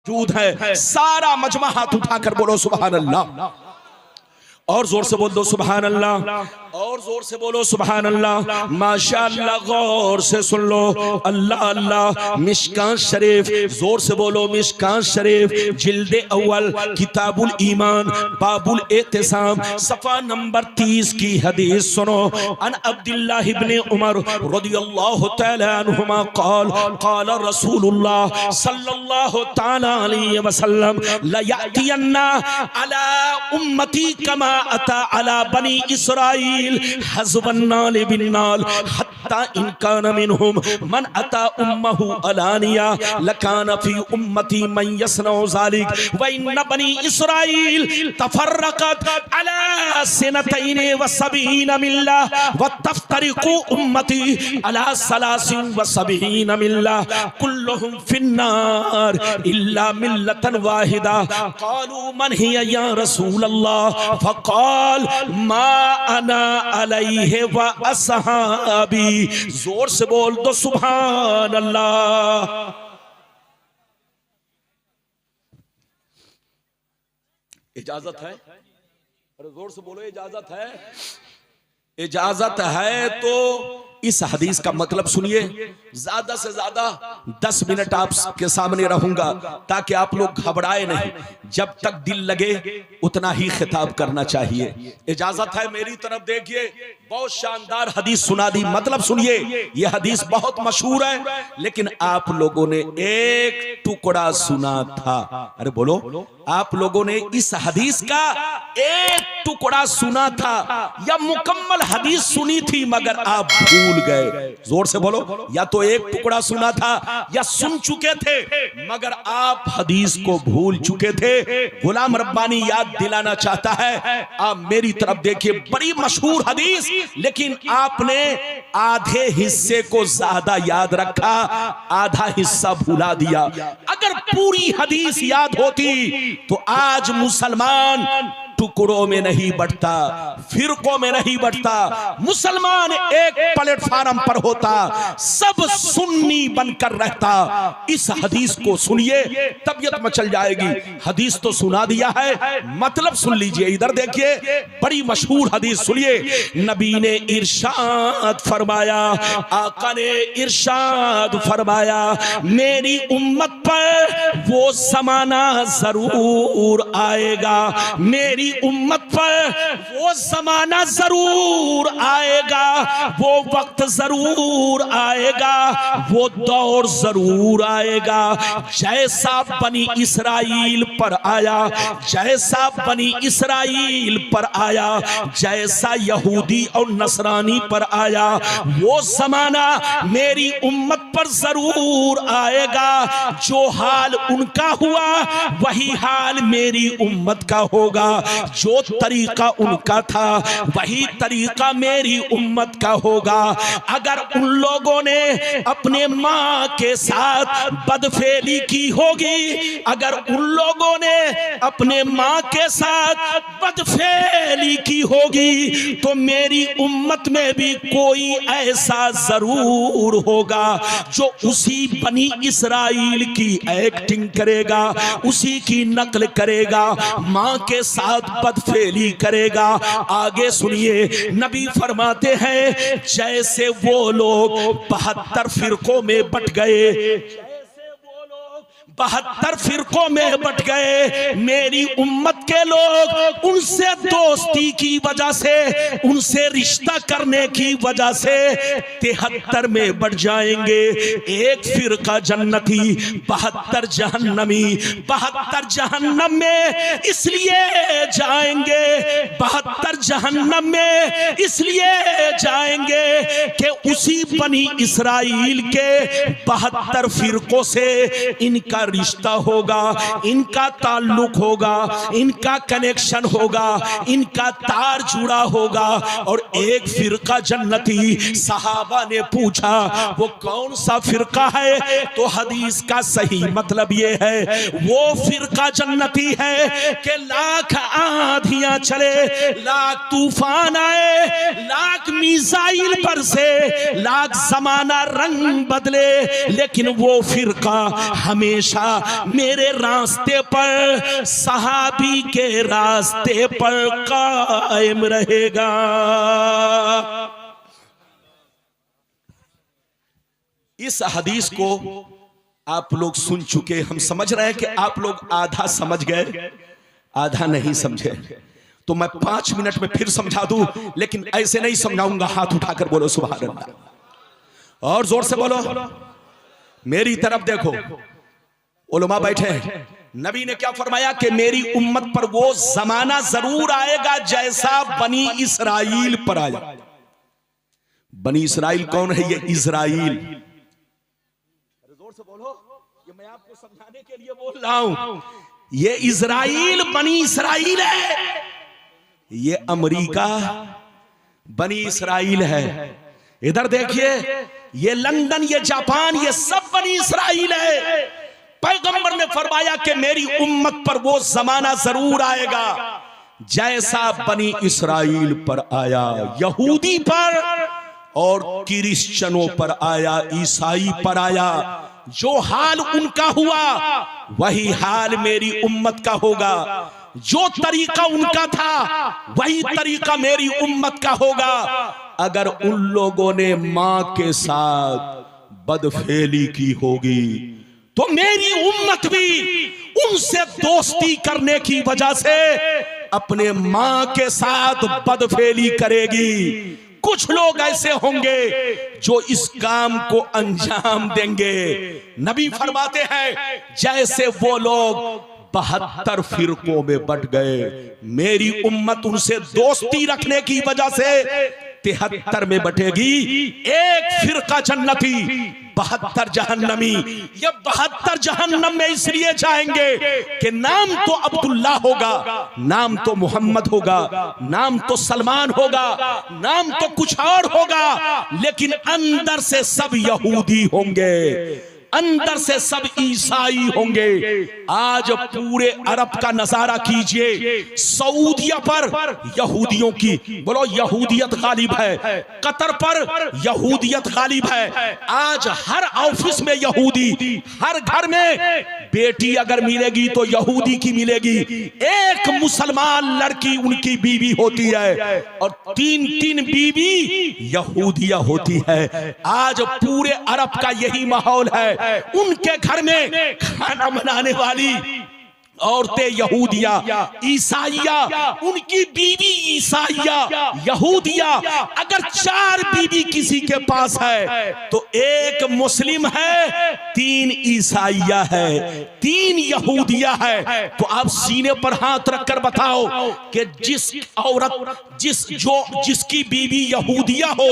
मौजूद है। सारा मजमा हाथ उठाकर बोलो सुभान अल्लाह, और जोर से बोल दो सुभान अल्लाह, और जोर से बोलो सुभान अल्लाह। माशाअल्लाह, गौर से सुन लो। अल्लाह अल्लाह। मिशकात शरीफ, जोर से बोलो मिशकात शरीफ, जिल्दे अव्वल, किताबुल ईमान, बाबुल एहतिसाम, सफा नंबर 30 की हदीस सुनो। अन अब्दुल्लाह इब्ने उमर रदियल्लाहु तआला अन्हुमा क़ाल क़ाल रसूलुल्लाह सल्लल्लाहु तआला अलैहि वसल्लम ला यातियन्ना अला उम्मती कमा अता अला बनी इसराईल हज़बन्नाल बिन्नाल हत्ता इन कान मिनहुम मन अता उम्महु अलानिया लकान फी उम्मती मन यसनउ ज़ालिक व इन बनी इसराईल तफर्रक़त अला सनतैन व सबईन मिल्ला व तफ्तरिकु उम्मती अला सलासिन व सबईन मिल्ला कुल्लुहुम फिन्नार इल्ला मिल्लतन वाहिदा क़ालू मन हिया या रसूल अल्लाह फ़क़ाल मा अना अलैहि व अस्हाबी। जोर से बोल दो सुभान अल्लाह। इजाजत है? अरे जोर से बोलो इजाजत है। इजाजत है तो इस हदीस का मतलब सुनिए। ज्यादा से ज्यादा 10 मिनट आपके सामने रहूंगा ताकि आप लोग घबराए नहीं। जब तक दिल लगे उतना ही खिताब करना चाहिए। इजाजत है? मेरी तरफ देखिए। बहुत शानदार हदीस सुना दी। मतलब सुनिए, यह हदीस बहुत मशहूर है, लेकिन आप लोगों ने एक टुकड़ा सुना था। अरे बोलो, आप लोगों ने इस हदीस का एक टुकड़ा सुना था या मुकम्मल हदीस सुनी थी मगर आप भूल गए? जोर से बोलो। या तो एक टुकड़ा सुना था या सुन चुके थे मगर आप हदीस को भूल चुके थे। गुलाम रब्बानी याद दिलाना चाहता है। आप मेरी तरफ देखिए। बड़ी मशहूर हदीस, लेकिन आपने आधे हिस्से को ज्यादा याद रखा, आधा हिस्सा भुला दिया। अगर पूरी हदीस याद होती तो आज मुसलमान टुकड़ों में नहीं बढ़ता, फिरकों में नहीं बढ़ता। मुसलमान एक प्लेटफार्म पर होता, सब सुन्नी बनकर रहता। इस हदीस को सुनिए, तबीयत मचल जाएगी। हदीस तो सुना दिया है, मतलब सुन लीजिए। इधर देखिए, बड़ी मशहूर हदीस सुनिए। नबी ने इरशाद फरमाया, आका ने इरशाद फरमाया, मेरी उम्मत पर वो ज़माना जरूर आएगा, मेरी उम्मत पर वो ज़माना जरूर आएगा, वो वक्त जरूर आएगा, वो दौर जरूर आएगा जैसा बनी इसराइल पर आया, जैसा बनी इसराइल पर आया, जैसा यहूदी और नसरानी पर आया। वो ज़माना मेरी उम्मत पर जरूर आएगा। जो हाल उनका हुआ वही हाल मेरी उम्मत का होगा। जो तरीका उनका था वही तरीका मेरी उम्मत का होगा। अगर उन लोगों ने अपने माँ के साथ बदफेली की होगी, अगर उन लोगों ने अपने माँ के साथ बदफेली की होगी, तो मेरी उम्मत में भी कोई ऐसा जरूर होगा जो उसी बनी इसराइल की एक्टिंग करेगा, उसी की नकल करेगा, माँ के साथ बदफेली करेगा। आगे सुनिए, नबी फरमाते हैं, जैसे वो लोग 72 फिरकों में बट गए, 72 फिरकों में बट गए, मेरी उम्मत के लोग उनसे दोस्ती की वजह से, उनसे रिश्ता करने की वजह से 73 में बढ़ जाएंगे। एक फिरका जन्नती, 72 जहन्नमी। 72 जहन्नम में इसलिए जाएंगे, 72 जहन्नम में इसलिए जाएंगे कि उसी बनी इसराइल के 72 फिरकों से इनका रिश्ता होगा, इनका ताल्लुक होगा, इनका इनका कनेक्शन होगा, इनका तार जुड़ा होगा। और एक फिरका जन्नती, सहाबा ने पूछा वो कौन सा फिरका है? तो हदीस का सही मतलब ये है वो फिरका जन्नती है कि लाख आंधियां चले, लाख तूफान आए, लाख मिसाइल पर से, लाख जमाना रंग बदले, लेकिन वो फिरका हमेशा मेरे रास्ते पर, सहाबी के रास्ते पर कायम रहेगा। इस हदीस को आप लोग सुन चुके, हम समझ रहे हैं कि आप लोग आधा समझ गए, आधा नहीं समझे। तो मैं 5 मिनट में फिर समझा दूं, लेकिन ऐसे नहीं समझाऊंगा। हाथ उठाकर बोलो सुभान अल्लाह, और जोर से बोलो, मेरी तरफ देखो। उलमा बैठे हैं, नबी ने क्या फरमाया कि मेरी उम्मत पर वो जमाना जरूर आएगा जैसा बनी इसराइल पर आया। बनी इसराइल कौन है? ये इजराइल। जोर से बोलो, ये मैं आपको समझाने के लिए बोल रहा हूं। ये इजराइल बनी इसराइल है, ये अमेरिका बनी इसराइल है। इधर देखिए, ये लंदन, ये जापान, ये सब बनी इसराइल है। पैगंबर ने फरमाया कि मेरी उम्मत पर वो जमाना जरूर आएगा जैसा बनी इसराइल पर आया, यहूदी पर और क्रिश्चियनों पर आया, ईसाई पर आया। जो हाल उनका हुआ वही हाल मेरी उम्मत का होगा। जो तरीका उनका था वही तरीका मेरी उम्मत का होगा। अगर उन लोगों ने मां के साथ बदफेली की होगी तो मेरी उम्मत भी उनसे दोस्ती करने की वजह से अपने मां के साथ बदफेली करेगी। कुछ लोग ऐसे होंगे जो इस काम को अंजाम देंगे। नबी फरमाते हैं जैसे वो लोग 72 फिरकों में बट गए, मेरी उम्मत उनसे दोस्ती रखने की वजह से 73 में बटेगी। एक फिरका जन्नती, 72 जहन्नमी। ये 72 जहन्नम में इसलिए जाएंगे कि नाम तो अब्दुल्ला होगा, नाम तो मोहम्मद होगा, नाम तो सलमान होगा, नाम तो कुछ और होगा, लेकिन अंदर से सब यहूदी होंगे, अंदर से सब ईसाई होंगे। आज पूरे अरब का नजारा कीजिए, सऊदिया पर यहूदियों की, बोलो यहूदियत गालिब है। कतर पर यहूदियत गालिब है। आज हर ऑफिस में यहूदी, हर घर में बेटी अगर मिलेगी तो यहूदी की मिलेगी। एक मुसलमान लड़की उनकी बीवी होती है और 3-3 बीवी यहूदिया होती है। आज पूरे अरब का यही माहौल है। उनके घर में खाना बनाने वाली औरतें यहूदिया, ईसाइया, उनकी बीवी ईसाइया, यहूदिया। अगर 4 बीवी किसी के पास है तो 1 मुस्लिम है, 3 ईसाइया है, 3 यहूदिया है। तो आप सीने पर हाथ रखकर बताओ कि जिस औरत जिसकी बीवी यहूदिया हो,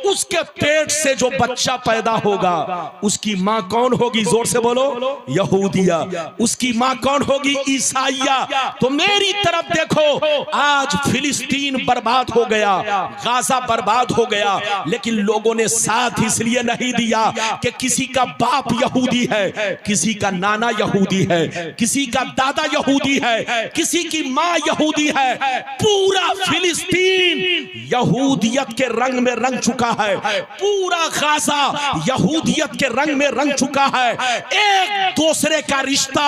उसके पेट से जो बच्चा पैदा होगा उसकी मां कौन होगी? जोर से बोलो, यहूदिया। उसकी मां कौन होगी? ईसाइया। तो मेरी तरफ देखो, आज फिलिस्तीन बर्बाद हो गया, गाजा बर्बाद हो गया, लेकिन लोगों ने साथ इसलिए नहीं दिया कि किसी का बाप यहूदी है, किसी का नाना यहूदी है, किसी का दादा यहूदी है, किसी की मां यहूदी है। पूरा फिलिस्तीन यहूदियत के रंग में रंग चुका है, पूरा गाजा यहूदियत के रंग में रंग चुका है। एक दूसरे का रिश्ता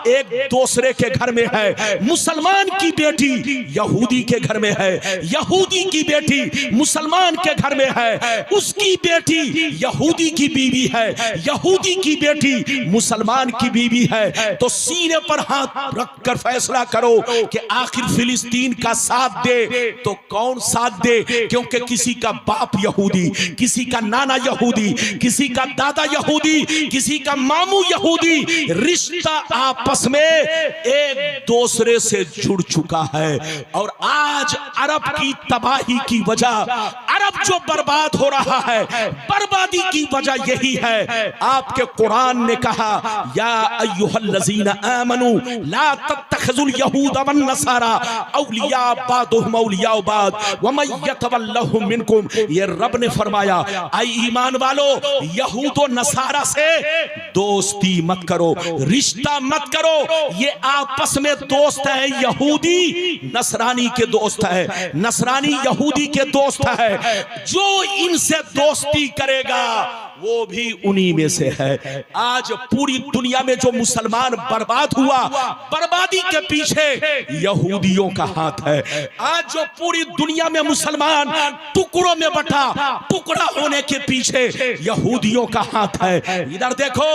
एक दूसरे के घर में है। मुसलमान की बेटी यहूदी के घर में है, यहूदी की बेटी मुसलमान के घर में है, उसकी बेटी यहूदी की बीवी है, यहूदी की बेटी मुसलमान की बीवी है। तो सीने पर हाथ रखकर फैसला करो कि आखिर फिलिस्तीन का साथ दे तो कौन साथ दे, क्योंकि किसी का बाप यहूदी, किसी का नाना यहूदी, किसी का दादा यहूदी, किसी का मामू यहूदी, रिश्ता आपस में एक दूसरे से जुड़ चुका है। और आज अरब की तबाही की वजह, अरब जो बर्बाद हो रहा है, बर्बादी की वजह यही है। आपके कुरान ने कहा, या अय्युहल्लज़ीना आमनू ला तत्तखिज़ुल यहूद वन नसारा औलिया बादुहुम औलिया बाद व मन यतवल्लहुम मिनकुम। ये रब ने फरमाया, आई ईमान वालो, यहूद और नसारा से दोस्ती मत करो, रिश्ता मत करो। ये आपस में दोस्त है, यहूदी नसरानी के दोस्त है, नसरानी यहूदी के दोस्त है। जो इनसे दोस्ती करेगा वो भी उन्हीं में से है। आज पूरी दुनिया में जो मुसलमान बर्बाद हुआ, बर्बादी के पीछे यहूदियों का हाथ है। आज जो पूरी दुनिया में मुसलमान टुकड़ों में बटा, टुकड़ा होने के पीछे यहूदियों का हाथ है। इधर देखो,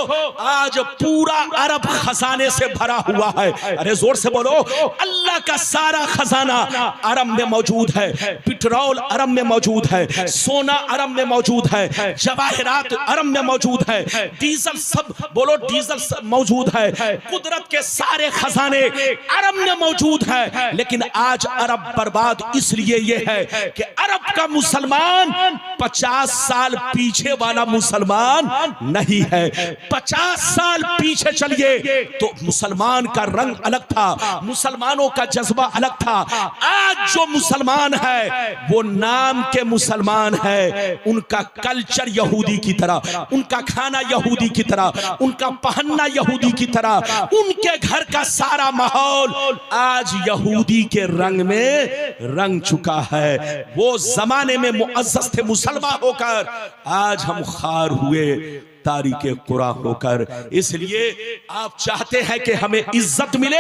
आज पूरा अरब खजाने से भरा हुआ है। अरे जोर से बोलो, अल्लाह का सारा खजाना अरब में मौजूद है। पेट्रोल अरब में मौजूद है, सोना अरब में मौजूद है, जवाहरात अरब में मौजूद है, डीजल सब बोलो, डीजल सब मौजूद है। कुदरत के सारे खजाने अरब में मौजूद है। लेकिन आज अरब बर्बाद इसलिए ये है कि अरब का मुसलमान 50 साल पीछे वाला मुसलमान नहीं है। 50 साल पीछे चलिए तो मुसलमान का रंग अलग था, मुसलमानों का जज्बा अलग था। आज जो मुसलमान है वो नाम के मुसलमान है, उनका कल्चर यहूदी की तरह, उनका खाना यहूदी की तरह, उनका पहनना यहूदी की तरह, उनके घर का सारा माहौल आज यहूदी के रंग में रंग चुका है। वो जमाने में मुअज़्ज़ज़ थे मुसलमान होकर, आज हम खार हुए तारीके कुरा होकर। इसलिए आप चाहते हैं कि हमें इज्जत मिले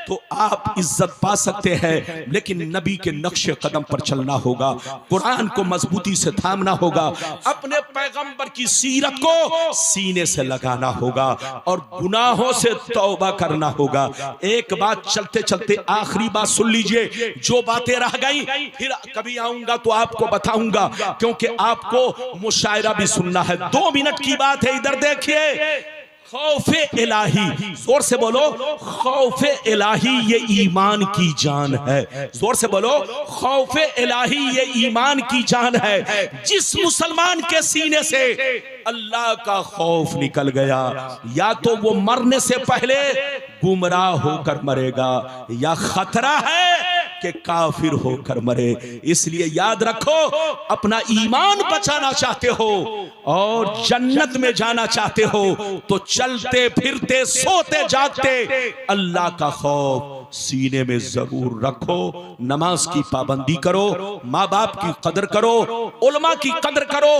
तो आप इज्जत पा सकते हैं, लेकिन नबी के नक्शे कदम पर चलना होगा, कुरान को मजबूती से थामना होगा, अपने पैगंबर की सीरत को सीने से लगाना होगा और गुनाहों से तौबा करना होगा। एक बात चलते चलते आखिरी बात सुन लीजिए, जो बातें रह गई फिर कभी आऊंगा तो आपको बताऊंगा, क्योंकि आपको मुशायरा भी सुनना है। 2 मिनट की बात है, इधर देखिए। खौफे इलाही, जोर से बोलो, खौफे इलाही ये ईमान की जान है। जोर से बोलो, खौफे इलाही ये ईमान की जान है। जिस मुसलमान के सीने से अल्लाह का खौफ निकल गया, या तो वो मरने से पहले गुमराह होकर मरेगा, या खतरा है कि काफिर होकर मरे। इसलिए याद रखो, अपना ईमान बचाना चाहते हो और जन्नत में जाना चाहते हो तो चलते फिरते सोते जागते अल्लाह का खौफ सीने में जरूर रखो। नमाज की पाबंदी करो, माँ बाप की कदर करो, उलमा की कदर करो,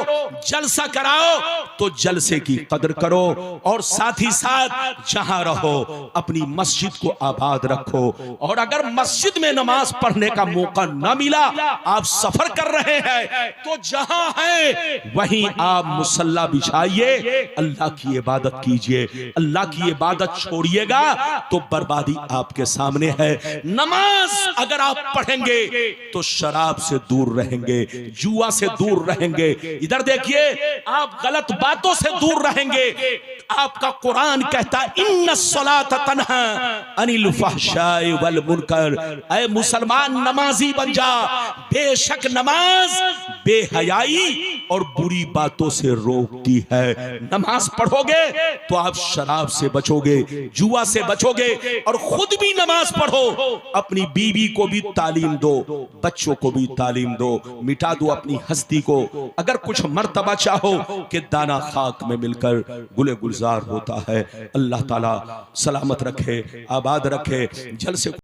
जलसा कराओ तो जलसे की कदर करो, और साथ ही साथ जहां रहो अपनी मस्जिद को आबाद रखो। और अगर मस्जिद में नमाज पढ़ने का मौका ना मिला, आप सफर कर रहे हैं, तो जहां है वहीं आप मुसल्ला बिछाइए, अल्लाह की इबादत कीजिए। अल्लाह की इबादत छोड़िएगा तो बर्बादी आपके सामने है। नमाज अगर आप पढ़ेंगे तो शराब से दूर रहेंगे, जुआ से दूर रहेंगे। इधर देखिए, आप गलत बातों से दूर रहेंगे। आपका कुरान कहता है, इन्नस्सलात तन्हा अनिल फहशाई वल मुनकर। ऐ मुसलमान, नमाजी बन जा। बेशक नमाज बेहयाई और बुरी बातों से रोकती है। नमाज पढ़ोगे तो आप शराब से बचोगे, जुआ से बचोगे, और खुद भी नमाज पढ़ो, अपनी बीवी को भी तालीम दो, बच्चों को भी तालीम दो, मिटा दो अपनी हस्ती को। अगर कुछ मर्तबा चाहो कि दाना खाक में मिलकर गुले गुलजार होता है। अल्लाह ताला सलामत रखे, आबाद रखे। जल से